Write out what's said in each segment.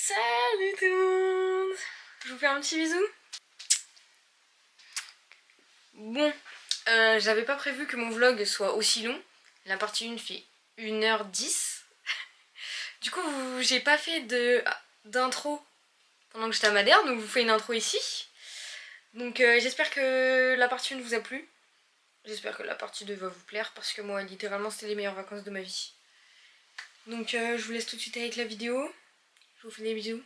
Salut tout le monde. Je vous fais un petit bisou. Bon, j'avais pas prévu que mon vlog soit aussi long. La partie 1 fait 1h10. Du coup, j'ai pas fait d'intro pendant que j'étais à Madère, donc je vous fais une intro ici. Donc j'espère que la partie 1 vous a plu. J'espère que la partie 2 va vous plaire parce que moi, littéralement, c'était les meilleures vacances de ma vie. Donc je vous laisse tout de suite avec la vidéo. Je vous fais des bisous.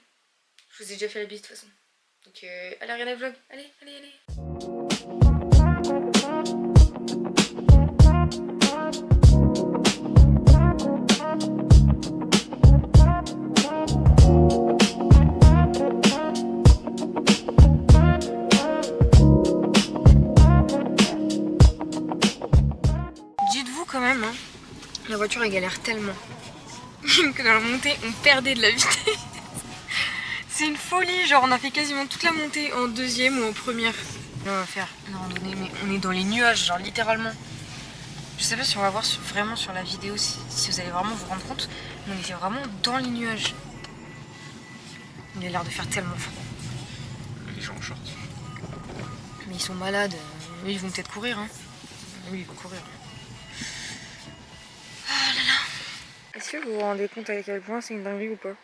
Je vous ai déjà fait la bise de toute façon. Donc allez regarder le vlog. Allez, allez, allez. Dites-vous quand même, hein, la voiture elle galère tellement que dans la montée on perdait de la vitesse. C'est une folie, genre on a fait quasiment toute la montée en deuxième ou en première. Là on va faire une randonnée mais on est dans les nuages, genre littéralement. Je sais pas si on va voir vraiment sur la vidéo si vous allez vraiment vous rendre compte, mais on était vraiment dans les nuages. Il a l'air de faire tellement froid. Les gens en short. Mais ils sont malades, eux ils vont peut-être courir hein. Oui ils vont courir. Oh là là. Est-ce que vous vous rendez compte à quel point c'est une dinguerie ou pas?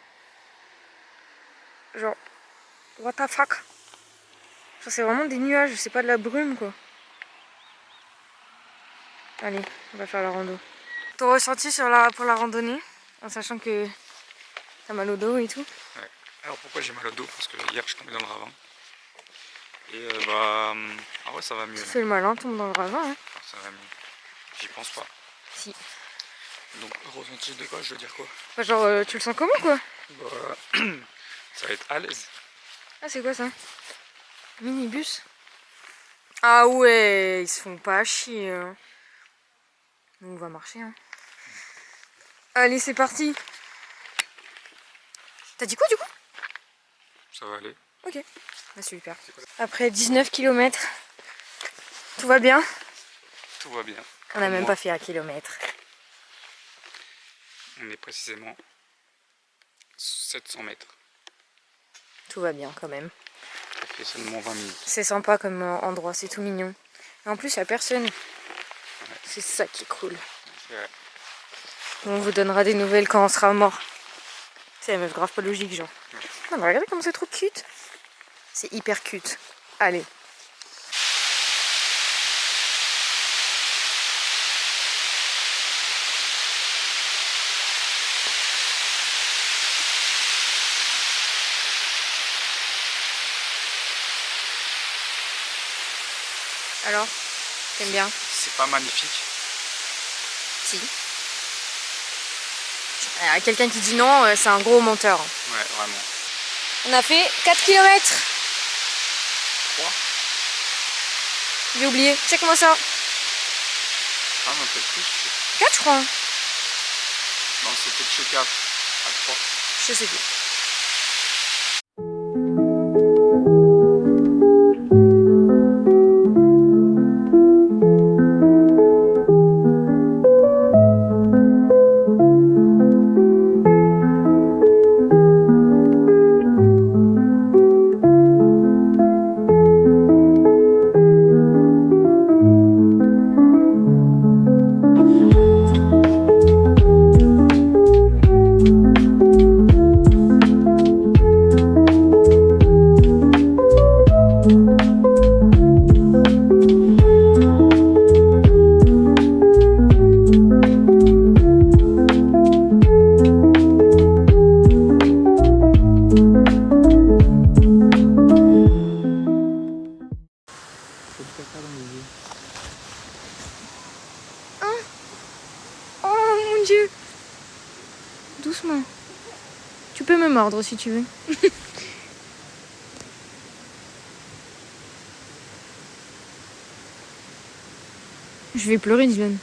Genre, what the fuck? Genre c'est vraiment des nuages, c'est pas de la brume quoi. Allez, on va faire la rando. Ton ressenti pour la randonnée, en sachant que t'as mal au dos et tout? Ouais. Alors pourquoi j'ai mal au dos? Parce que hier je suis tombé dans le ravin. Et ah ouais ça va mieux. Tu fais le malin, tombe dans le ravin hein. Enfin, ça va mieux. J'y pense pas. Si. Donc ressenti de quoi? Je veux dire quoi? Enfin, genre tu le sens comment quoi? Bah, ça va être à l'aise. Ah c'est quoi ça? Minibus? Ah ouais, ils se font pas chier hein. Donc on va marcher hein. Allez c'est parti. T'as dit quoi du coup? Ça va aller. Ok, bah, super. Après 19 km, tout va bien? Tout va bien. On n'a même pas fait 1 kilomètre. On est précisément 700 mètres. Tout va bien quand même. Ça fait seulement 20 minutes. C'est sympa comme endroit, c'est tout mignon. Et en plus, il n'y a personne. Ouais. C'est ça qui est cool. Ouais. On vous donnera des nouvelles quand on sera mort. C'est la meuf grave pas logique, genre. Ouais. Non, mais regardez comme c'est trop cute. C'est hyper cute. Allez. Alors, t'aimes bien? C'est pas magnifique. Si. Il y a quelqu'un qui dit non, c'est un gros menteur. Ouais, vraiment. On a fait 4 km. 3. J'ai oublié, check-moi ça. Ah, un peu plus. 4 je crois. Non, c'était de chez 4 à 3. Je sais plus. Doucement. Tu peux me mordre si tu veux. Je vais pleurer, Dylan.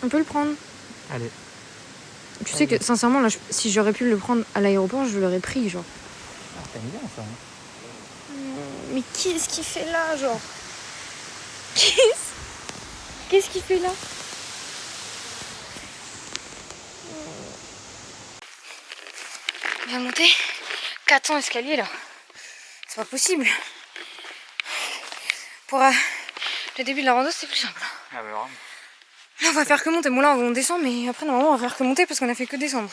On peut le prendre? Allez. Tu sais que sincèrement, là, si j'aurais pu le prendre à l'aéroport, je l'aurais pris, genre. Ah, t'aimes bien ça hein. Mais qu'est-ce qu'il fait là, genre? Qu'est-ce qu'il fait là? On vient de monter 400 escaliers là. C'est pas possible. Pour le début de la rando, c'est plus simple. Ah bah vraiment. Là, on va faire que monter. Bon, là, on descend, mais après, normalement, on va faire que monter parce qu'on a fait que descendre.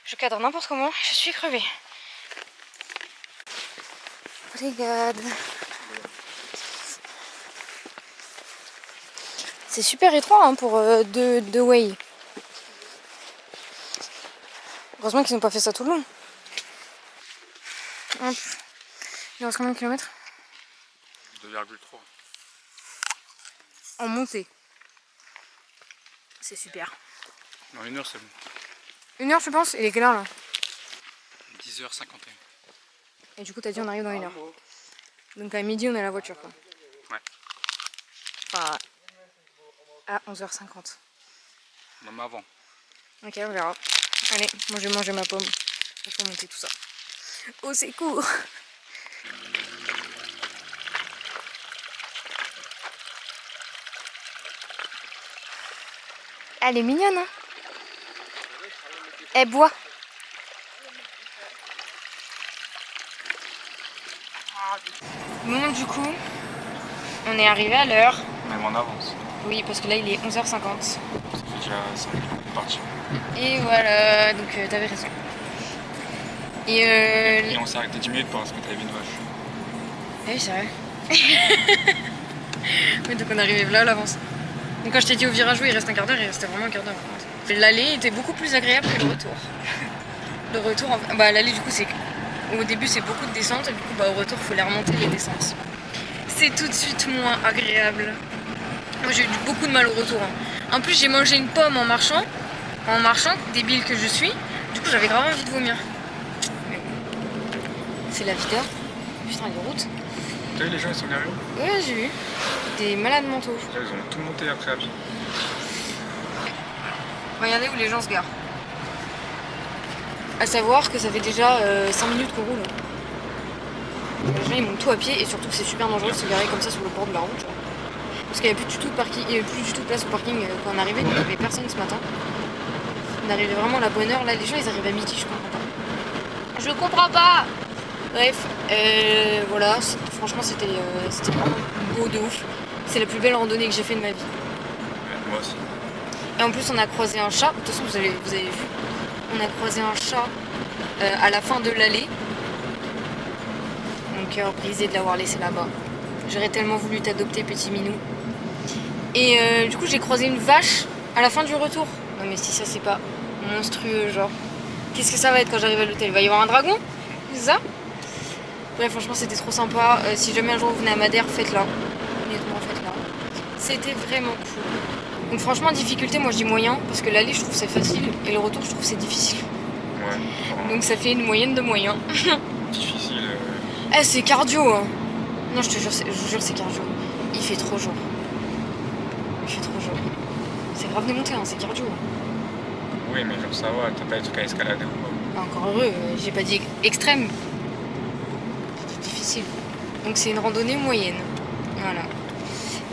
Je cadre n'importe comment, je suis crevée. Regarde. C'est super étroit hein, pour deux way. Heureusement qu'ils n'ont pas fait ça tout le long. Hop. Il reste combien de kilomètres? 2,3. En montée. C'est super. Dans 1 heure c'est bon. 1 heure je pense? Il est quelle heure là? 10h51. Et du coup t'as dit on arrive dans 1 heure. Donc à midi on est à la voiture quoi. Ouais. Enfin à 11h50. Même avant. Ok on verra. Allez, moi je vais manger ma pomme. Il faut monter tout ça. Oh c'est court. Elle est mignonne hein. Elle boit. Bon du coup, on est arrivé à l'heure. Même en avance. Oui parce que là il est 11h50. Ça fait déjà 5 minutes parti. Et voilà, donc t'avais raison. Et on s'est arrêté 10 minutes parce que t'avais vu une vache. Oui c'est vrai. Oui donc on est arrivé là à l'avance. Donc quand je t'ai dit au virage où il reste un quart d'heure, il restait vraiment un quart d'heure. L'aller était beaucoup plus agréable que le retour. Le retour, bah l'aller du coup c'est... Au début c'est beaucoup de descentes et du coup bah, au retour il faut les remonter les descentes. C'est tout de suite moins agréable. Moi j'ai eu beaucoup de mal au retour. Hein. En plus j'ai mangé une pomme en marchant, débile que je suis. Du coup j'avais grave envie de vomir. Mais bon. C'est la videur. Putain les routes. T'as vu les gens ils sont nerveux? Ouais j'ai vu. Des malades mentaux. Ils ont tout monté après à pied. Regardez où les gens se garent. À savoir que ça fait déjà 5 minutes qu'on roule. Les gens ils montent tout à pied et surtout que c'est super dangereux de se garer comme ça sur le bord de la route. Parce qu'il n'y avait plus du tout de parking, il y avait plus du tout de place au parking quand on arrivait, donc il n'y avait personne ce matin. On arrivait vraiment à la bonne heure, là les gens ils arrivent à midi, je comprends pas. Je comprends pas. Bref, voilà, franchement c'était vraiment beau de ouf. C'est la plus belle randonnée que j'ai fait de ma vie. Ouais, moi aussi. Et en plus on a croisé un chat, de toute façon vous avez vu, on a croisé un chat à la fin de l'allée. Mon cœur brisé de l'avoir laissé là-bas. J'aurais tellement voulu t'adopter petit minou. Et du coup j'ai croisé une vache à la fin du retour. Non mais si ça c'est pas monstrueux genre. Qu'est-ce que ça va être quand j'arrive à l'hôtel? Il va y avoir un dragon? C'est ça? Bref franchement c'était trop sympa. Si jamais un jour vous venez à Madère, faites-la. Honnêtement faites-la. C'était vraiment cool. Donc franchement difficulté moi je dis moyen parce que l'aller je trouve c'est facile et le retour je trouve c'est difficile. Ouais. Vraiment. Donc ça fait une moyenne de moyen. Difficile. Eh c'est cardio hein. Non je te jure, je vous jure c'est cardio. Il fait trop jour. Il fait trop jour. C'est grave de monter hein, c'est cardio. Oui mais genre ça va, t'as pas des trucs à escalader ou quoi? Encore heureux, j'ai pas dit extrême. C'était difficile. Donc c'est une randonnée moyenne. Voilà.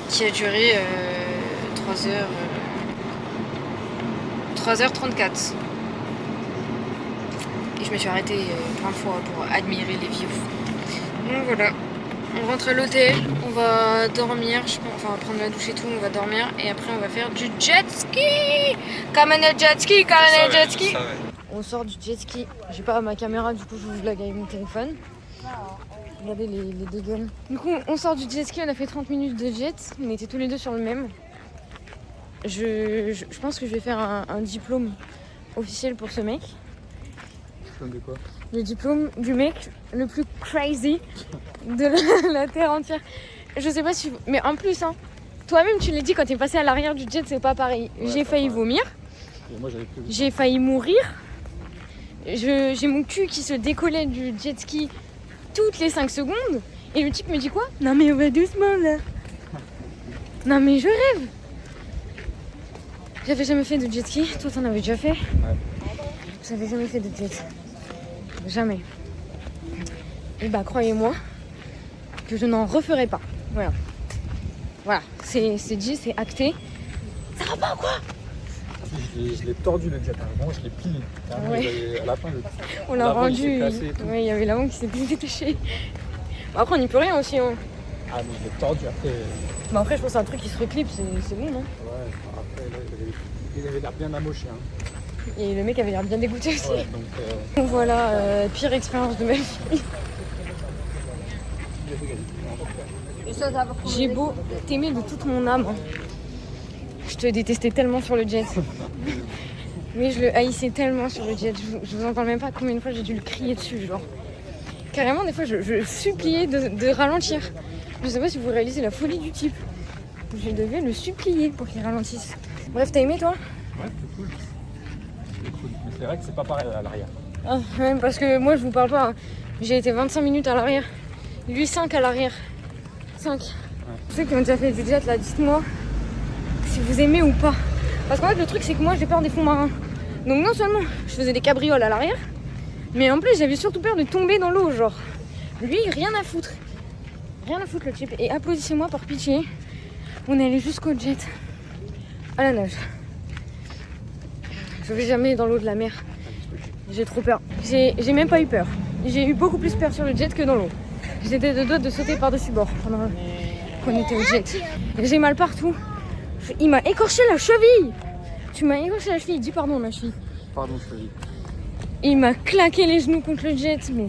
Qui a duré 3h34. Et je me suis arrêtée plein de fois pour admirer les views. Donc voilà. On rentre à l'hôtel, on va dormir, enfin on va prendre la douche et tout, on va dormir et après on va faire du jet ski. Comme un jet ski, comme un jet ski. On sort du jet ski. J'ai pas ma caméra, du coup je vous vlog avec mon téléphone. Regardez les deux gueules. Du coup on sort du jet ski, on a fait 30 minutes de jet, on était tous les deux sur le même. Je pense que je vais faire un diplôme officiel pour ce mec. Diplôme de quoi? Le diplôme du mec le plus crazy de la terre entière. Je sais pas si... Mais en plus, hein, toi-même tu l'as dit quand t'es passé à l'arrière du jet, c'est pas pareil. Ouais, j'ai failli vomir. Et moi j'avais plus. J'ai failli mourir. J'ai mon cul qui se décollait du jet ski toutes les 5 secondes. Et le type me dit quoi? Non mais on va doucement là. Non mais je rêve. J'avais jamais fait de jet ski. Toi t'en avais déjà fait? Ouais. J'avais jamais fait de jet. Jamais. Et bah croyez-moi que je n'en referai pas. Voilà. Voilà. C'est dit, c'est acté. Ça va pas ou quoi? Je l'ai tordu le jet, hein. Vraiment, je l'ai plié. Carrément, Ouais. à la fin, On l'a l'avant, il rendu. s'est cassé et tout. Ouais, il y avait l'avant qui s'est plus détaché. Bon, après, on n'y peut rien aussi. Hein. Ah, mais je l'ai tordu après. Mais après, je pense que c'est un truc qui se reclipe, c'est bon, non? Ouais, après, là, il avait l'air bien amoché. Hein. Et le mec avait l'air bien dégoûté aussi. Ouais, Donc voilà, pire expérience de ma vie. J'ai beau t'aimer de toute mon âme. Je te détestais tellement sur le jet. Mais je le haïssais tellement sur le jet. Je vous en parle même pas combien de fois j'ai dû le crier dessus, genre. Carrément, des fois, je suppliais de ralentir. Je sais pas si vous réalisez la folie du type. Je devais le supplier pour qu'il ralentisse. Bref, t'as aimé, toi? ouais, c'est cool. C'est cool. Mais c'est vrai que c'est pas pareil à l'arrière. Ah, même parce que moi, je vous parle pas. Hein. J'ai été 25 minutes à l'arrière. Lui, 5 à l'arrière. 5. Ceux qui ont déjà fait du jet, là, dites-moi si vous aimez ou pas. Parce qu'en fait, le truc, c'est que moi, j'ai peur des fonds marins. Donc, non seulement je faisais des cabrioles à l'arrière, mais en plus, j'avais surtout peur de tomber dans l'eau, genre. Lui, rien à foutre. Rien à foutre, le type. Et applaudissez-moi par pitié. On est allé jusqu'au jet. À la nage. Je vais jamais dans l'eau de la mer. J'ai trop peur. J'ai même pas eu peur. J'ai eu beaucoup plus peur sur le jet que dans l'eau. J'étais de dos de sauter par-dessus bord pendant qu'on était au jet. J'ai mal partout. Il m'a écorché la cheville. Tu m'as écorché la cheville. Dis pardon, ma cheville. Pardon, je te dis. Il m'a claqué les genoux contre le jet, mais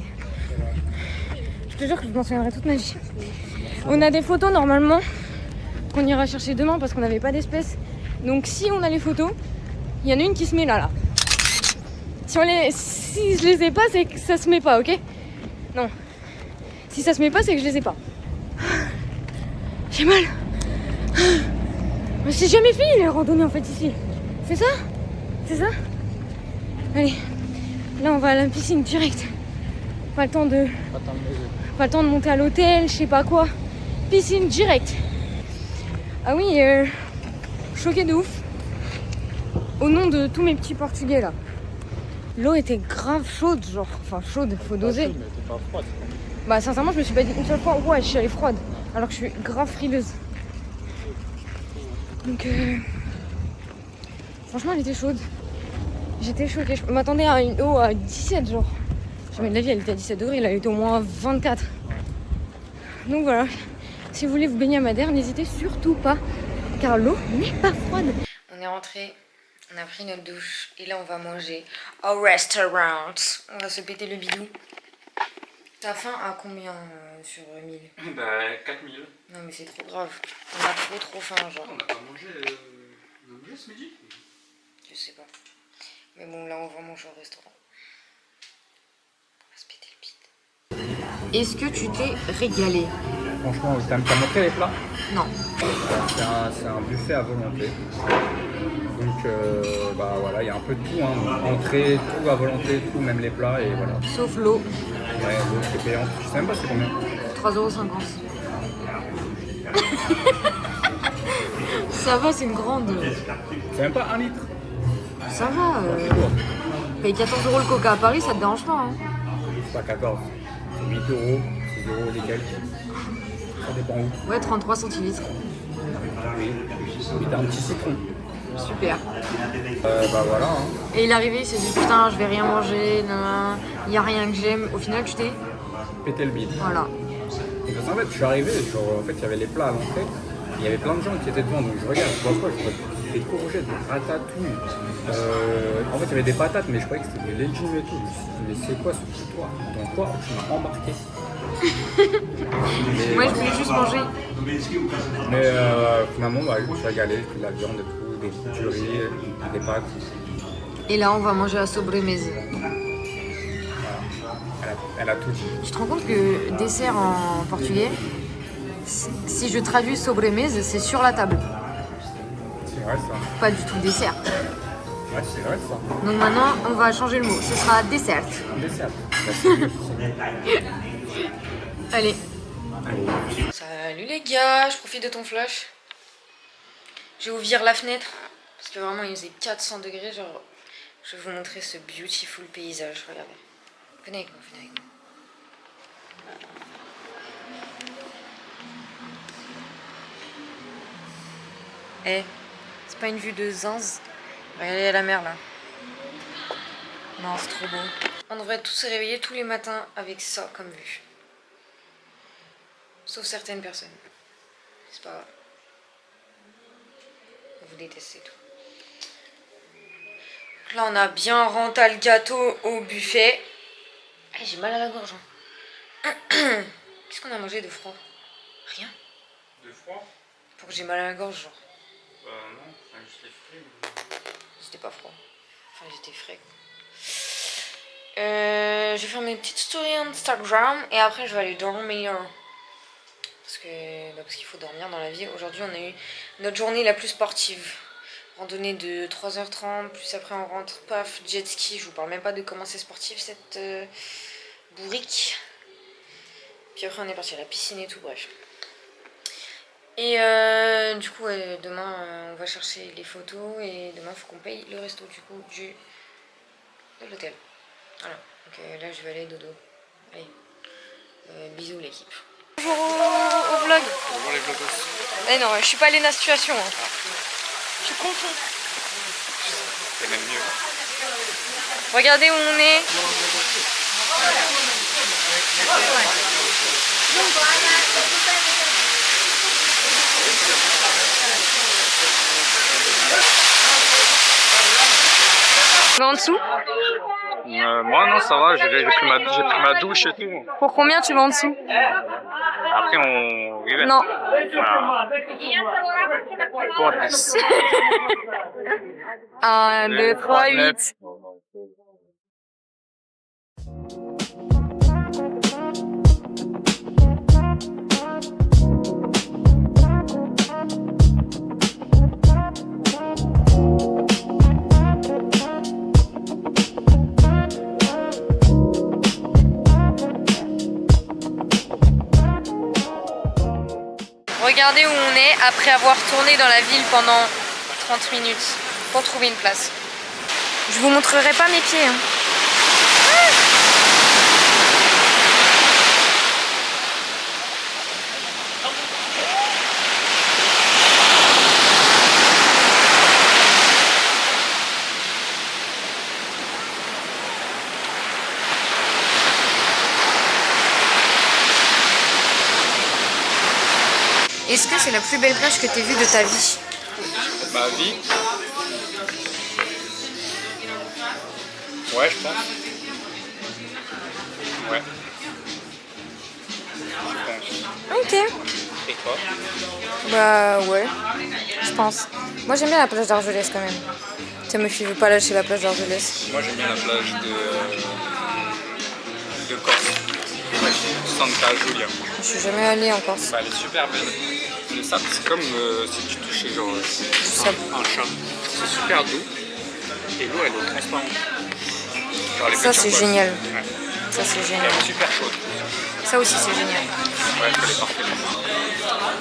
je te jure que je m'en souviendrai toute ma vie. On a des photos normalement qu'on ira chercher demain parce qu'on n'avait pas d'espèces. Donc si on a les photos, il y en a une qui se met là. Si je les ai pas, c'est que ça se met pas, ok? Non. Si ça se met pas, c'est que je les ai pas. J'ai mal. Mais c'est jamais fini les randonnées en fait ici. C'est ça? C'est ça? Allez. Là on va à la piscine direct. Pas le temps de monter à l'hôtel, je sais pas quoi. Piscine direct. Ah oui, choquée de ouf. Au nom de tous mes petits portugais là. L'eau était grave chaude, genre. Enfin chaude, faut doser. Mais t'es pas froide. Bah sincèrement, je me suis pas dit une seule fois, ouais, je suis allée froide. Alors que je suis grave frileuse. Donc franchement, elle était chaude. J'étais choquée. Je m'attendais à une eau à 17, genre. Jamais de la vie, elle était à 17 degrés, elle a été au moins 24. Donc voilà. Si vous voulez vous baigner à Madère, n'hésitez surtout pas. Car l'eau n'est pas froide. On est rentré, on a pris notre douche. Et là, on va manger au restaurant. On va se péter le bidou. T'as faim à combien sur 1000? Bah 4000. Non mais c'est trop grave. On a trop faim, genre. On n'a pas mangé, ce midi? Je sais pas. Mais bon, là, on va manger au restaurant. On va se péter le bide. Est-ce que tu t'es régalé? Franchement, t'as montré les plats? Non. C'est un buffet à volonté. Donc bah voilà, il y a un peu de tout, hein. Donc, entrée, tout à volonté, tout, même les plats et voilà. Sauf l'eau. Ouais, l'eau c'est payant. Je sais même pas c'est combien. 3,50 €. Ça va, c'est une grande. C'est même pas 1 litre. Ça va. Paye 14 € le coca à Paris, ça te dérange pas, hein? C'est pas 14. C'est 8 euros, 6 euros des quelques. Ça dépend où. Ouais, 33 centilitres. Oui. Oui, t'as un petit citron. Super. Bah voilà. Hein. Et il est arrivé, il s'est dit putain, je vais rien manger, il y a rien que j'aime. Au final, tu t'es. Péter le bide. Voilà. Et parce qu'en fait, je suis arrivé, en fait, il y avait les plats à l'entrée. Il y avait plein de gens qui étaient devant, donc je regarde, je vois quoi, je vois des courgettes, des ratatouilles. En fait, il y avait des patates, mais je croyais que c'était des légumes et tout. Je me suis dit, mais c'est quoi ce foutoir? Dans quoi tu m'as embarqué? Moi, je voulais juste manger. Mais finalement, bah, je suis régalé, j'ai pris de la viande et tout, du riz, des pâtes. Et là, on va manger à sobremesa. Elle a tout dit. Tu te rends compte que dessert en portugais, si je traduis sobremesa, c'est sur la table. C'est vrai ça. Pas du tout dessert. Ouais, c'est vrai ça. Donc maintenant, on va changer le mot. Ce sera dessert. Dessert. Bah, c'est mieux. Allez. Salut les gars, je profite de ton flash. Je vais ouvrir la fenêtre. Parce que vraiment, il faisait 400 degrés. Genre, je vais vous montrer ce beautiful paysage. Regardez. Venez avec moi, venez avec moi. Eh, c'est pas une vue de zinz. Regardez, il y a la mer là. Non, c'est trop beau. On devrait tous se réveiller tous les matins avec ça comme vue. Sauf certaines personnes. C'est pas grave. Vous détestez tout. Là, on a bien rentré le gâteau au buffet. Ah, j'ai mal à la gorge. Hein. Qu'est-ce qu'on a mangé de froid? Rien. De froid? Pour que j'ai mal à la gorge, genre. Bah non, enfin, juste les fruits. C'était pas froid. Enfin, j'étais frais. Quoi. Je vais faire mes petites stories Instagram et après je vais aller dormir. Parce qu'il faut dormir dans la vie. Aujourd'hui, on a eu notre journée la plus sportive. Randonnée de 3h30, plus après on rentre, paf, jet ski. Je vous parle même pas de comment c'est sportif cette bourrique. Puis après, on est parti à la piscine et tout, bref. Et du coup, demain, on va chercher les photos et demain, il faut qu'on paye le resto du coup de l'hôtel. Voilà, donc là, je vais aller dodo. Allez, bisous l'équipe. Bonjour au vlog. Bonjour les vlogos. Eh non, je suis pas Léna Situation. Hein. Je confonds. C'est même mieux. Regardez où on est. Tu vas en dessous? Moi non, ça va, j'ai pris ma douche et tout. Pour combien tu vas en dessous? Après on rirait. Non. Pour 10. 1, 2, 3, 8. Regardez où on est après avoir tourné dans la ville pendant 30 minutes pour trouver une place. Je vous montrerai pas mes pieds. Hein. Est-ce que c'est la plus belle plage que tu aies vue de ta vie? Ma vie? Ouais, je pense. Ouais. Je pense. Ok. Et toi? Bah ouais, je pense. Moi j'aime bien la plage d'Argelès quand même. Tu sais, me je veux pas lâcher la plage d'Argelès. Moi j'aime bien la plage de Corse. Santa Giulia. Je suis jamais allée en Corse. Bah, elle est super belle. Le sable, c'est comme si tu touchais genre un chat. C'est super doux. Et l'eau, elle est transparente. Genre, elle est Ça plus c'est turquoise. génial. Ouais. Ça c'est Elle génial. est super chaude. Ça aussi c'est génial. Ouais, elle est parfaite.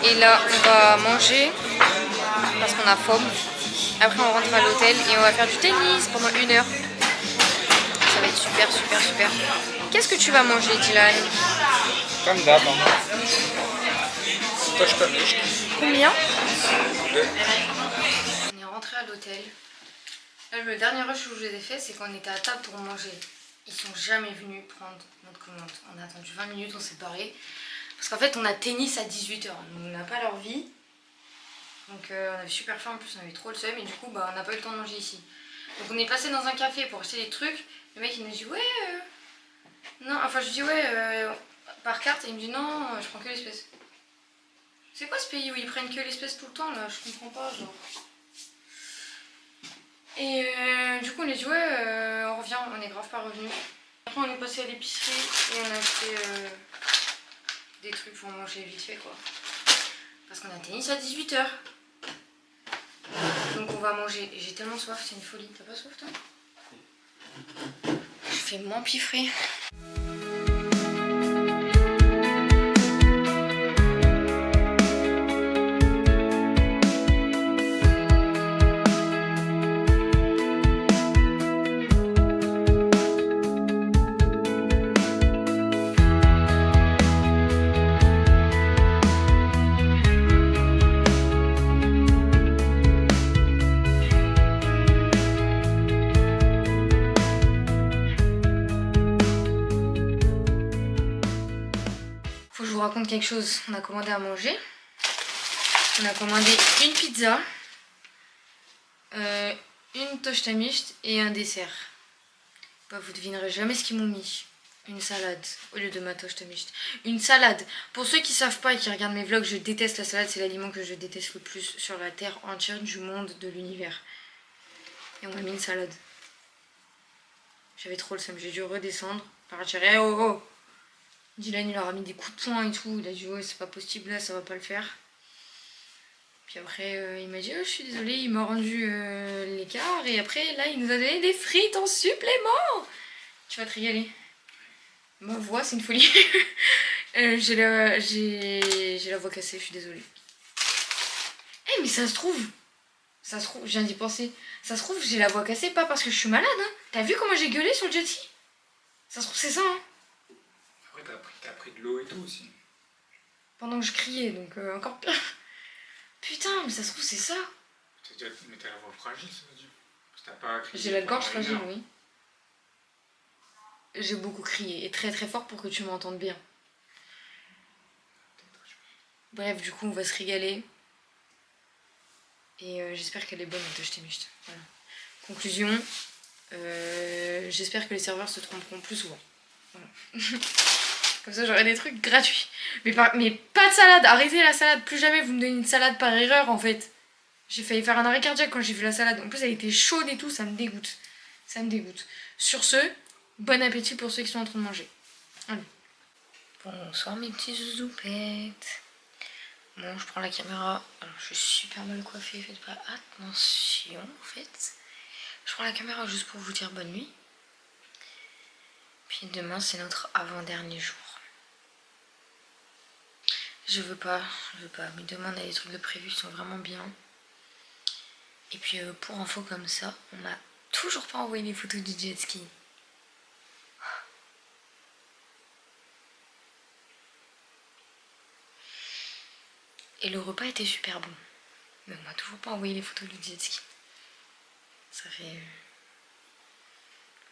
Et là on va manger parce qu'on a faim. Après on rentre à l'hôtel et on va faire du tennis pendant 1 heure. Ça va être super super super. Qu'est-ce que tu vas manger, Dylan? Comme d'hab. Hein. Toi, je connais. Combien? 2. On est rentré à l'hôtel. Là, le dernier rush où je les ai fait, c'est qu'on était à table pour manger. Ils sont jamais venus prendre notre commande. On a attendu 20 minutes, on s'est barré. Parce qu'en fait, on a tennis à 18h. On n'a pas leur vie. Donc, on avait super faim. En plus, on avait trop le seum. Et du coup, bah, on n'a pas eu le temps de manger ici. Donc, on est passé dans un café pour acheter des trucs. Le mec, il nous dit ouais. Non, enfin, je dis ouais, par carte. Et il me dit non, je prends que l'espèce. C'est quoi ce pays où ils prennent que l'espèce tout le temps là? Je comprends pas, genre. Et du coup on a dit ouais, on revient, on est grave pas revenu. Après on est passé à l'épicerie et on a acheté des trucs pour manger vite fait quoi. Parce qu'on a tennis à 18h. Donc on va manger. J'ai tellement soif, c'est une folie. T'as pas soif toi? Je fais m'empiffrer. raconte quelque chose. On a commandé à manger. On a commandé une pizza, une toast et un dessert. Bah, vous devinerez jamais ce qu'ils m'ont mis. Une salade au lieu de ma toast. Une salade. Pour ceux qui savent pas et qui regardent mes vlogs, je déteste la salade. C'est l'aliment que je déteste le plus sur la terre entière, du monde, de l'univers. Et on m'a mis une salade. J'avais trop le seum. J'ai dû redescendre. Partir. Eh oh oh. Dylan il leur a mis des coups de poing et tout. Il a dit ouais c'est pas possible là, ça va pas le faire. Puis après il m'a dit oh, je suis désolée, il m'a rendu l'écart. Et après là il nous a donné des frites en supplément. Tu vas te régaler. Ma voix c'est une folie. J'ai la voix cassée, je suis désolée. Eh mais ça se trouve, je viens d'y penser. Ça se trouve j'ai la voix cassée pas parce que je suis malade hein. T'as vu comment j'ai gueulé sur le jet ski? Ça se trouve c'est ça hein. Après t'as pris de l'eau et tout aussi. Pendant que je criais donc encore pire. Putain mais ça se trouve c'est ça. Mais t'as la voix fragile ça veut dire. Parce que t'as pas crié. J'ai la gorge fragile oui. J'ai beaucoup crié et très très fort pour que tu m'entendes bien. Bref, du coup, on va se régaler. Et j'espère qu'elle est bonne, la toast mixte. Voilà. Conclusion, j'espère que les serveurs se tromperont plus souvent. Voilà. Comme ça, j'aurai des trucs gratuits. Mais pas de salade, arrêtez la salade. Plus jamais vous me donnez une salade par erreur, en fait. J'ai failli faire un arrêt cardiaque quand j'ai vu la salade. En plus, elle était chaude et tout, ça me dégoûte. Ça me dégoûte. Sur ce, bon appétit pour ceux qui sont en train de manger. Allez. Bonsoir mes petits zouzoupettes. Bon, je prends la caméra. Alors, je suis super mal coiffée, faites pas attention en fait. Je prends la caméra juste pour vous dire bonne nuit. Puis demain, c'est notre avant-dernier jour. Je veux pas. Mais demain, on a des trucs de prévus qui sont vraiment bien. Et puis, pour info comme ça, on m'a toujours pas envoyé les photos du jet ski. Et le repas était super bon. Mais on m'a toujours pas envoyé les photos du jet ski. Ça fait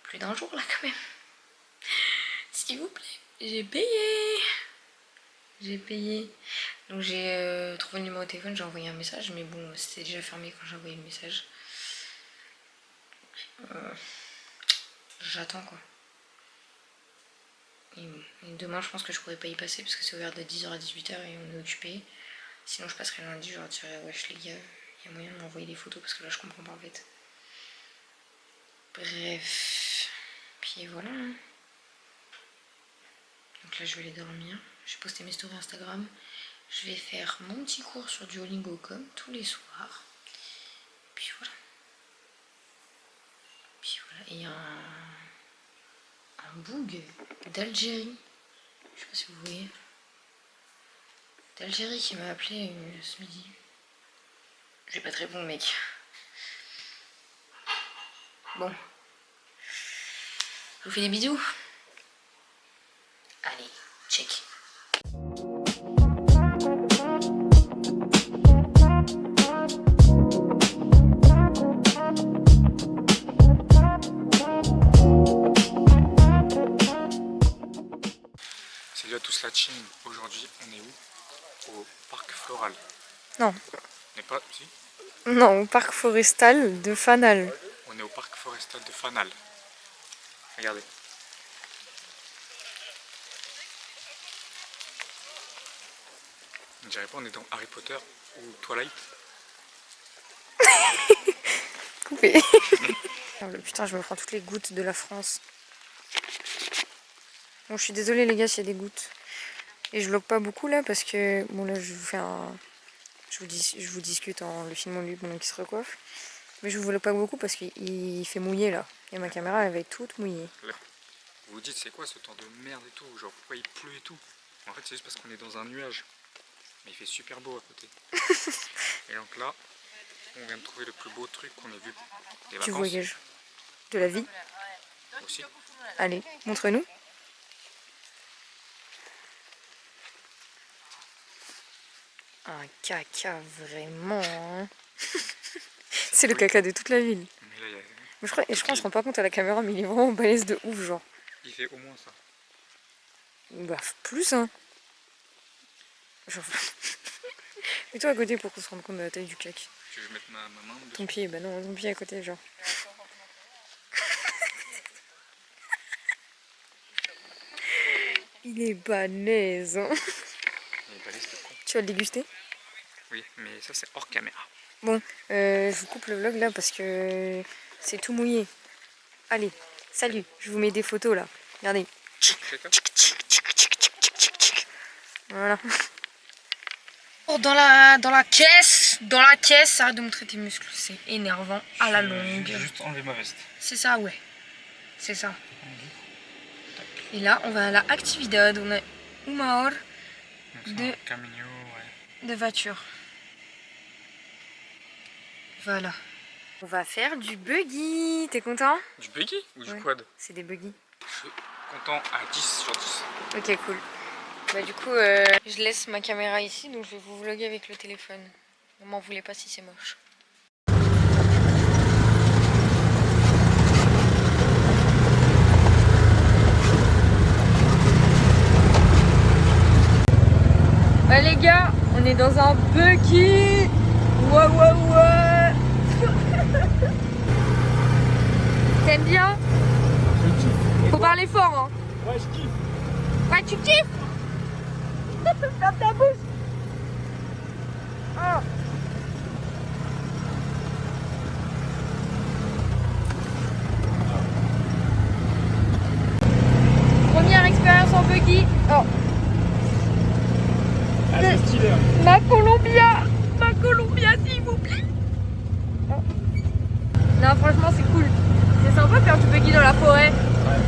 plus d'un jour là quand même. S'il vous plaît, j'ai payé. Donc j'ai trouvé le numéro de téléphone, j'ai envoyé un message. Mais bon, c'était déjà fermé quand j'ai envoyé le message. J'attends quoi. Et demain je pense que je pourrais pas y passer parce que c'est ouvert de 10h à 18h et on est occupé. Sinon je passerai lundi, je leur dirai wesh les gars, il y a moyen de m'envoyer des photos parce que là je comprends pas en fait. Bref. Puis voilà. Donc là je vais aller dormir. Je vais poster mes stories Instagram. Je vais faire mon petit cours sur Duolingo comme tous les soirs. Puis voilà. Et il y a un boug d'Algérie. Je sais pas si vous voyez. D'Algérie qui m'a appelé ce midi. Je vais pas te répondre mec. Bon. Je vous fais des bisous. Allez, check. Salut à tous la team. Aujourd'hui on est où? Au parc floral. Non. On n'est pas... Si. Non, au parc forestal de Fanal. On est au parc forestal de Fanal. Regardez. On dirait pas on est dans Harry Potter ou Twilight. Coupé. Putain, je me prends toutes les gouttes de la France. Bon, je suis désolée les gars s'il y a des gouttes. Et je vlog pas beaucoup là parce que... Bon là je vous fais un... Je vous discute en le filmant lui pendant qu'il se recoiffe. Mais je vous vlog pas beaucoup parce qu'il fait mouiller là. Et ma caméra elle va être toute mouillée. Vous vous dites c'est quoi ce temps de merde et tout? Genre pourquoi il pleut et tout? En fait c'est juste parce qu'on est dans un nuage. Mais il fait super beau à côté. Et donc là, on vient de trouver le plus beau truc qu'on ait vu. Des Tu vacances. voyages de la vie. Aussi. Allez, montre-nous. Un caca vraiment. Hein. C'est le caca de toute la ville. Mais là, Mais je crois qu'on se rend pas compte à la caméra, mais il est vraiment balèze de ouf, genre. il fait au moins ça. Bah, plus, hein. Genre... Mets-toi à côté pour qu'on se rende compte de la taille du claque. Tu veux mettre ma main dessus? Ton pied, bah non, ton pied à côté, genre. Il est balèze, hein. Il est balèze, le con. Tu vas le déguster? Oui, mais ça c'est hors caméra. Bon, je vous coupe le vlog là parce que c'est tout mouillé. Allez, salut, je vous mets des photos là. Regardez. Voilà. Dans la caisse, arrête de montrer tes muscles, c'est énervant à la longue. J'ai juste enlevé ma veste. C'est ça, ouais. C'est ça. Et là, on va à la actividad, on a uma hora de voiture. Voilà. On va faire du buggy. T'es content? Du buggy ou du Ouais. quad? C'est des buggy. Je suis content à 10 sur 10. Ok, cool. Bah du coup, je laisse ma caméra ici, donc je vais vous vlogger avec le téléphone. Ne m'en voulez pas si c'est moche. Bah les gars, on est dans un buggy. Ouah ouah ouah. T'aimes bien? Je kiffe. Faut parler fort, hein. Ouais, je kiffe. Ouais, tu kiffes? Ferme ta bouche. Oh. Première expérience en buggy. Oh. Ah, c'est stylé. Hein. Ma Columbia, s'il vous plaît. Oh. Non, franchement, c'est cool. C'est sympa de faire du buggy dans la forêt. Ouais.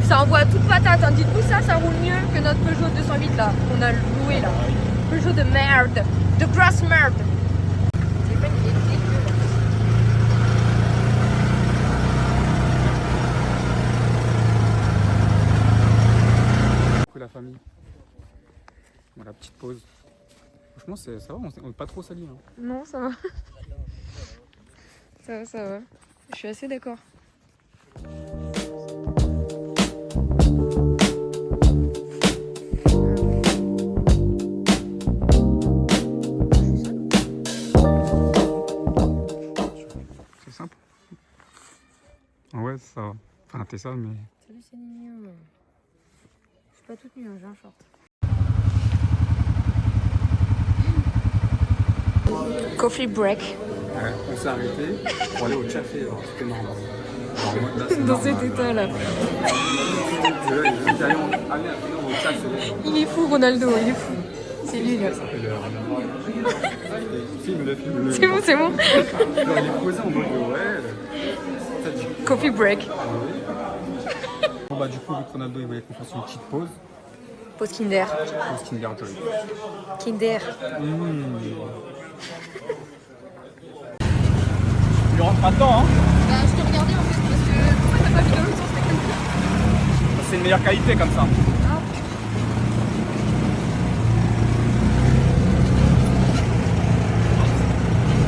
Ça envoie toute patate. Hein. Dites-vous ça roule mieux que notre Peugeot 208 là, qu'on a loué là. Peugeot de merde, de grosse merde. C'est pas une vieille dégueulasse. La famille. Bon, la petite pause. Franchement, ça va, on n'est pas trop sali. Hein. Non, ça va. Ça va. Je suis assez d'accord. C'est simple. Ouais, ça va. Enfin, t'es ça, mais. Salut, c'est mignon. Je suis pas toute nue, hein, j'ai un short. Coffee break. Ouais, on s'est arrêté pour aller au café, alors c'était normal. Alors, moi, là, c'est Dans normal, cet état là. Allez, au café. Il est fou, Ronaldo, il est fou. C'est lui là. Filme-le. C'est bon, c'est bon. Genre, il est posé en mode ouais. Ça dit. Coffee break. Bon, bah, du coup, vu que Ronaldo il voulait qu'on fasse une petite pause, Pause Kinder. pause Kinder Joy. Kinder. Il rentre pas dedans, hein. Bah, je te regardais en fait parce que pourquoi t'as pas vu dans l'autre sens, c'était comme ça. C'est une meilleure qualité comme ça.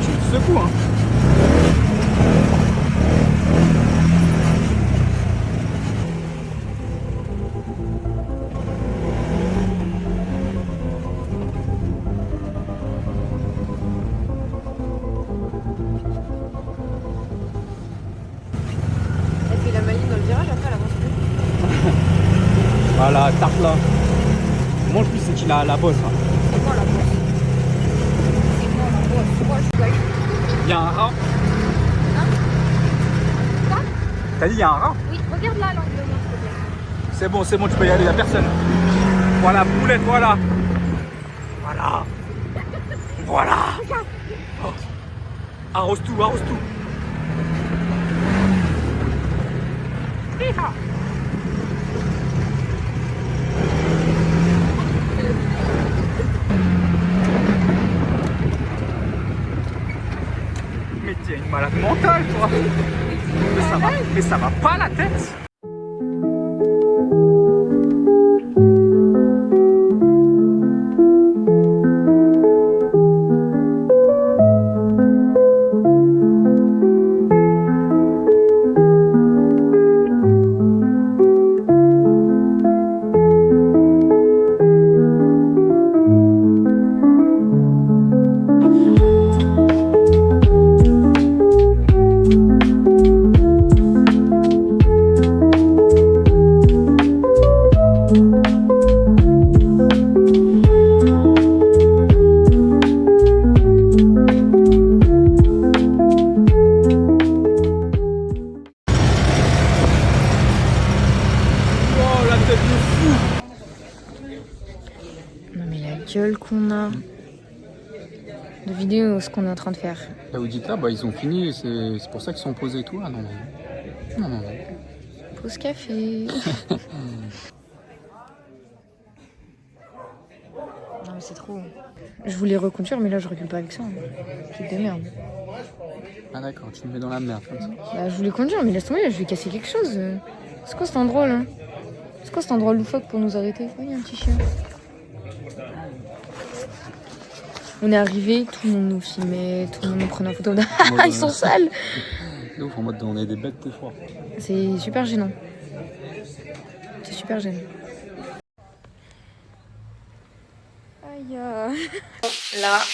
Tu le secoues, hein. Elle fait la maline dans le virage, après elle avance plus. Voilà, tarte là. Mange plus, c'est qu'il a la bosse. Hein. C'est moi la bosse. C'est moi la bosse. Moi je suis Il y a un rat. Hein? Quoi? T'as dit il y a un rat? Oui, regarde là l'angle de moi, s'il te plaît. C'est bon, tu peux y aller, il n'y a personne. Voilà, poulette, voilà. Voilà. Voilà. Oh. Arrose tout. Hi-ha. Mais t'es une malade mentale, toi. Mais ça va pas la tête. gueule qu'on a. De vidéo, ce qu'on est en train de faire. Là, vous dites là, bah ils ont fini, c'est pour ça qu'ils sont posés et tout. Ah non, non. Non, non, non. Pause café. Non mais c'est trop. Je voulais reconduire mais là je recule pas avec ça. Truc de merde. Ah d'accord, tu me mets dans la merde comme ça. Bah je voulais conduire mais laisse tomber, là, je vais casser quelque chose. C'est quoi cet endroit là? C'est quoi cet endroit loufoque pour nous arrêter? Oh, il y a un petit chien. On est arrivé, tout le monde nous filmait, tout le monde nous prenait en photo. Ils sont sales. C'est ouf, en mode on est des bêtes des fois. C'est super gênant. C'est super gênant. Aïe. Là,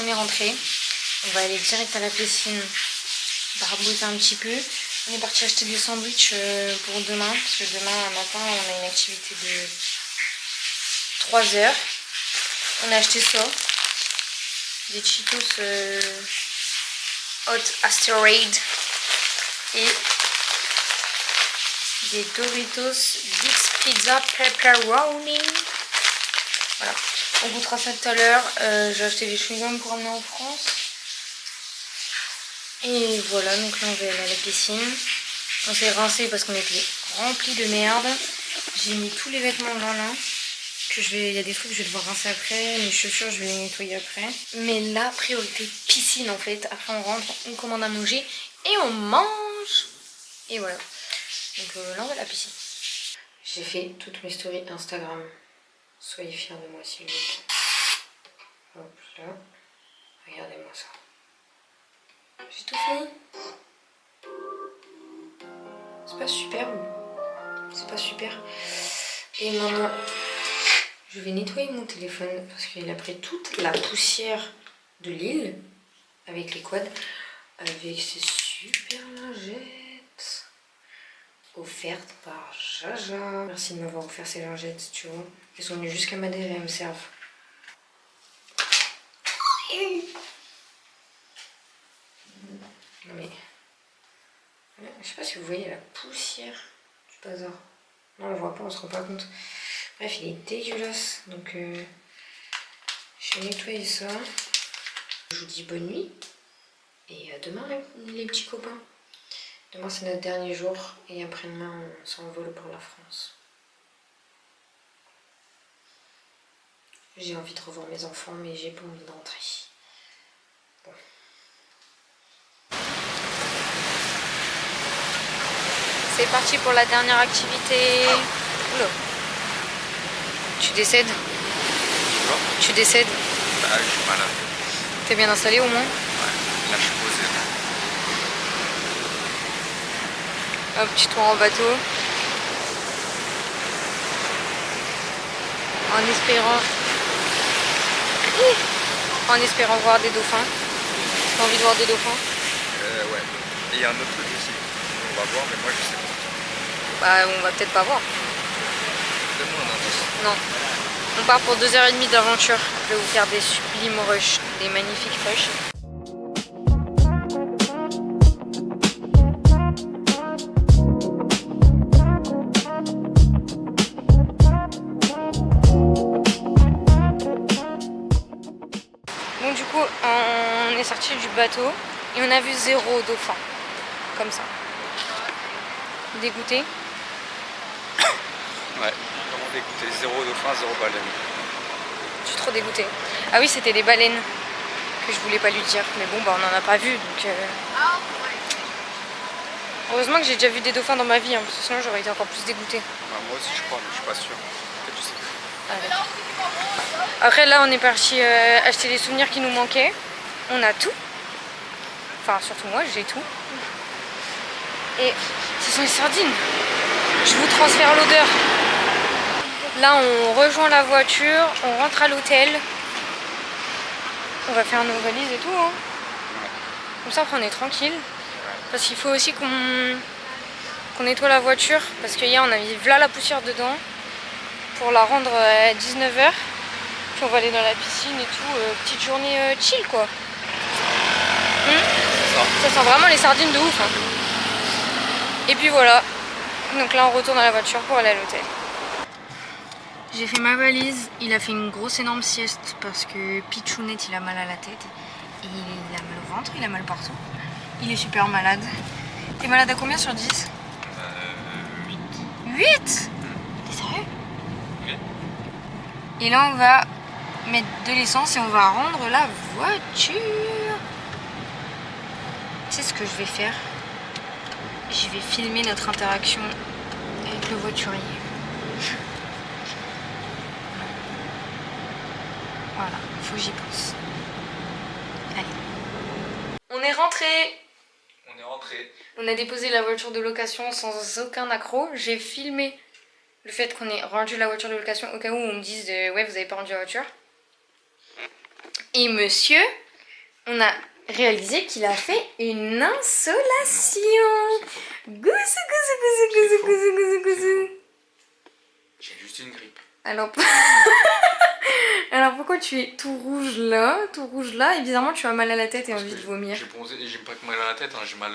on est rentré. On va aller direct à la piscine, barboter un petit peu. On est parti acheter des sandwichs pour demain, parce que demain matin, on a une activité de 3 heures. On a acheté ça. Des Cheetos Hot Asteroid et des Doritos Bix Pizza Pepperoni. Voilà, on goûtera ça tout à l'heure. J'ai acheté des chewing-gums pour emmener en France. Et voilà, donc là on va aller à la piscine. On s'est rincé parce qu'on était rempli de merde. J'ai mis tous les vêtements dans là. Il y a des trucs que je vais devoir rincer après, mes chaussures je vais les nettoyer après. Mais là, priorité piscine en fait. Après on rentre, on commande à manger et on mange. Et voilà. Donc là on va à la piscine. J'ai fait toutes mes stories Instagram. Soyez fiers de moi s'il vous plaît. Hop là. Regardez-moi ça. J'ai tout fini. C'est pas superbe. C'est pas super. Et maintenant... je vais nettoyer mon téléphone parce qu'il a pris toute la poussière de l'île avec les quads, avec ces super lingettes offertes par Jaja. Merci de m'avoir offert ces lingettes, tu vois. Elles sont venues jusqu'à Madère et elles me servent. Non mais... je sais pas si vous voyez la poussière du bazar. Non, on le voit pas, on se rend pas compte. Bref, il est dégueulasse, donc je vais nettoyer ça. Je vous dis bonne nuit et à demain les petits copains. Demain c'est notre dernier jour et après-demain on s'envole pour la France. J'ai envie de revoir mes enfants mais j'ai pas envie de rentrer. Bon. C'est parti pour la dernière activité. Oula. Tu décèdes? Tu décèdes? Bah, je suis malade. T'es bien installé au moins? Ouais, là je suis posé. Hop, petit tour en bateau. En espérant voir des dauphins. T'as envie de voir des dauphins? Ouais. Et il y a un autre truc aussi. On va voir, mais moi je sais pas. Bah, on va peut-être pas voir. Donne-moi un indice. Non. On part pour 2h30 d'aventure. Je vais vous faire des sublimes rushs, des magnifiques rushs. Donc du coup, on est sorti du bateau et on a vu 0 dauphin. Comme ça. Dégoûté? Ouais, vraiment dégoûté. 0 dauphin, 0 baleine. Je suis trop dégoûtée. Ah oui, c'était des baleines que je voulais pas lui dire. Mais bon, bah on en a pas vu. Donc heureusement que j'ai déjà vu des dauphins dans ma vie. Hein, parce que sinon j'aurais été encore plus dégoûtée. Bah, moi aussi je crois, mais je suis pas sûr. Peut-être je sais. Ah, d'accord. Après là, on est parti acheter les souvenirs qui nous manquaient. On a tout. Enfin, surtout moi, j'ai tout. Et ce sont les sardines. Je vous transfère l'odeur. Là, on rejoint la voiture, on rentre à l'hôtel. On va faire nos valises et tout. Hein. Comme ça, après, on est tranquille. Parce qu'il faut aussi qu'on nettoie la voiture. Parce qu'hier, on a mis là la poussière dedans. Pour la rendre à 19h. Puis on va aller dans la piscine et tout. Petite journée chill, quoi. Ça sent vraiment les sardines de ouf. Hein. Et puis voilà. Donc là, on retourne à la voiture pour aller à l'hôtel. J'ai fait ma valise, il a fait une grosse énorme sieste parce que Pichounette il a mal à la tête, et il a mal au ventre, il a mal partout. Il est super malade. T'es malade à combien sur 10? 8. 8? T'es sérieux? Oui. Et là on va mettre de l'essence et on va rendre la voiture. Tu sais ce que je vais faire? Je vais filmer notre interaction avec le voiturier. Voilà, faut que j'y pense. Allez. On est rentré. On est rentré. On a déposé la voiture de location sans aucun accroc. J'ai filmé le fait qu'on ait rendu la voiture de location au cas où on me dise ouais vous avez pas rendu la voiture. Et monsieur, on a réalisé qu'il a fait une insolation. Gousou, gousou, gousou, gousou, gousou, gousou, gousou. J'ai juste une grippe. Alors... Alors pourquoi tu es tout rouge là, et bizarrement tu as mal à la tête et envie de vomir? J'ai bronzé et j'ai pas que mal à la tête, hein, j'ai mal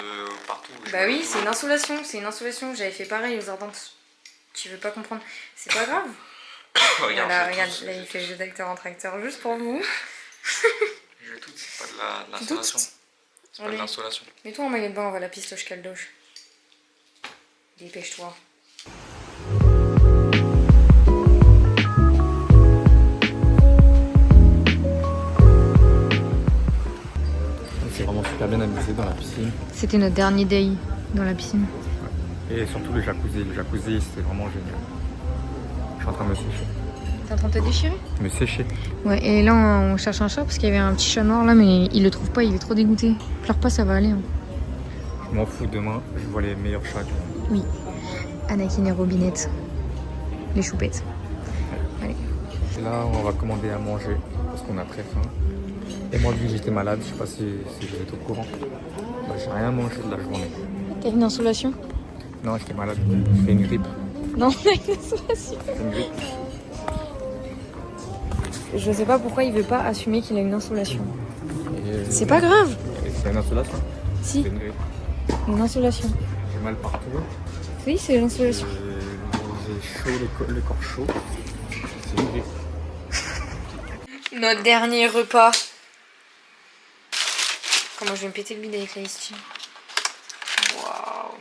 partout. Bah oui, c'est une insolation, j'avais fait pareil aux ardentes. Tu veux pas comprendre, c'est pas grave. Regarde, Là, regarde, là il fait le jeu d'acteur en tracteur juste pour vous. Je vais tout, c'est pas de l'insolation. C'est pas de l'insolation. Mets-toi en maillot de bain, on va à la pistoche caldoche. Dépêche-toi. On s'est vraiment super bien amusé dans la piscine. C'était notre dernier day dans la piscine. Et surtout le jacuzzi c'était vraiment génial. Je suis en train de me sécher. T'es en train de te déchirer? Me sécher. Ouais, et là on cherche un chat parce qu'il y avait un petit chat noir là, mais il le trouve pas, il est trop dégoûté. Pleure pas, ça va aller. Hein. Je m'en fous, demain je vois les meilleurs chats du monde. Oui. Anakin et Robinette. Les choupettes. Allez. Et là on va commander à manger parce qu'on a très faim. Et moi vu que j'étais malade, je sais pas si vous êtes au courant, bah, j'ai rien mangé de la journée. T'as une insolation? Non, j'étais malade, j'ai fait une grippe. Non, t'as une insolation. Une grippe. Je sais pas pourquoi il veut pas assumer qu'il a une insolation. Et, C'est pas grave. C'est une insolation. Si, C'est une grippe. une insolation. J'ai mal partout. Oui, c'est une insolation. J'ai chaud, le corps chaud. C'est une grippe. Notre dernier repas. Comment je vais me péter le bide avec la tea. Waouh.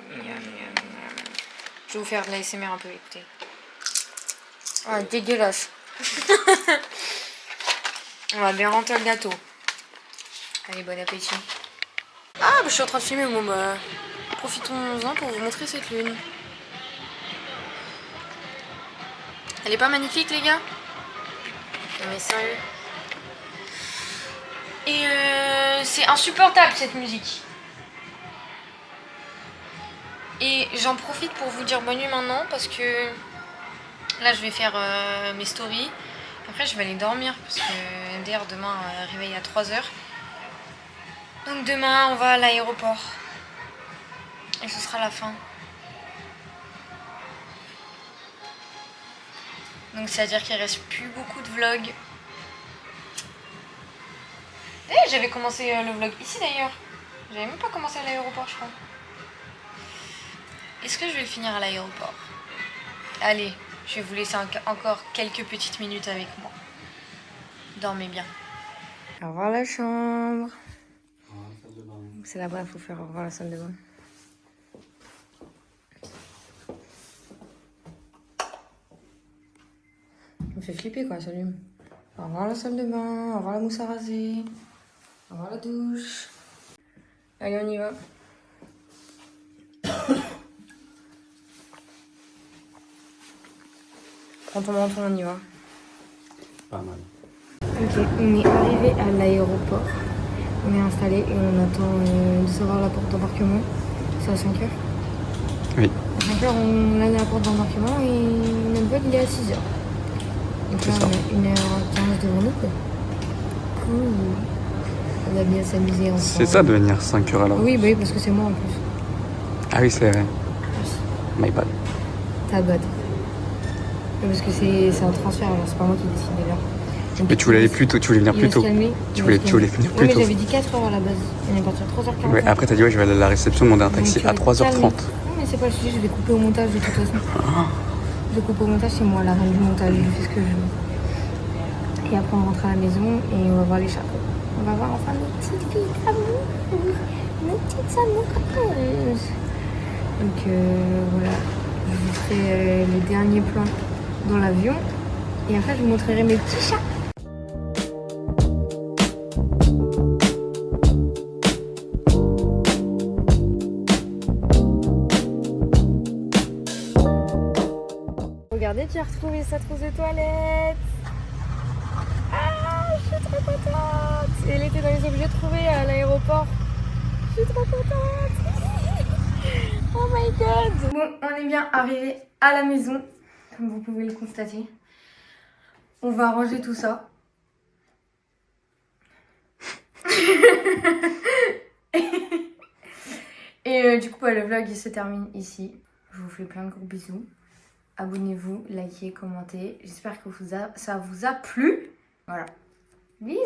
Je vais vous faire de l'ASMR un peu, écoutez. Ah, dégueulasse. On va bien rentrer le gâteau. Allez, bon appétit. Ah, bah, je suis en train de filmer, bon bah... Profitons-en pour vous montrer cette lune. Elle est pas magnifique, les gars? Non mais sérieux. Et c'est insupportable cette musique. Et j'en profite pour vous dire bonne nuit maintenant parce que là je vais faire mes stories. Après je vais aller dormir parce que MDR demain réveille à 3h. Donc demain on va à l'aéroport. Et ce sera la fin. Donc c'est à dire qu'il reste plus beaucoup de vlogs. Eh, j'avais commencé le vlog ici d'ailleurs. J'avais même pas commencé à l'aéroport, je crois. Est-ce que je vais le finir à l'aéroport? Allez, je vais vous laisser encore quelques petites minutes avec moi. Dormez bien. Au revoir la chambre. C'est là-bas, il faut faire au revoir la salle de bain. Ça me fait flipper quoi, salut. Au revoir la salle de bain, au revoir la mousse à raser. Au revoir la douche. Allez, on y va. Prends ton menton, on y va. Pas mal. Ok, on est arrivé à l'aéroport. On est installé et on attend de savoir la porte d'embarquement. C'est à 5h. Oui. À 5h, on a la porte d'embarquement et notre vol il est à 6h. Donc là, on a 1h15 devant nous quoi. Cool. On va bien s'amuser ensemble. C'est ça de venir 5 heures à l'heure. Oui, bah oui, parce que c'est moi en plus. Ah oui, c'est vrai. My bad. Ta bad. Parce que c'est un transfert, alors c'est pas moi qui décide de l'heure. Mais tu voulais aller plus tôt, tu voulais venir plus tôt. Tu voulais venir plus tôt. Oui, j'avais dit 4h à la base. On est parti à 3h40. Ouais, après t'as dit ouais, je vais aller à la réception demander un taxi à 3h30. Non, mais c'est pas le sujet, je vais couper au montage de toute façon. de coupe au montage, c'est moi la reine du montage, je fais ce que je veux. Et après on rentre à la maison et on va voir les chapeaux. On va voir enfin nos petites filles d'amour, nos petites amoureuses. Donc voilà, je vous ferai les derniers plans dans l'avion et après je vous montrerai mes petits chats. Regardez, tu as retrouvé sa trousse de toilette. Ah, je suis trop contente. Elle était dans les objets trouvés à l'aéroport. Je suis trop contente. Oh my god. Bon, on est bien arrivé à la maison, comme vous pouvez le constater. On va ranger tout ça. Et du coup, le vlog il se termine ici. Je vous fais plein de gros bisous. Abonnez-vous, likez, commentez. J'espère que ça vous a plu. Voilà. Bisous.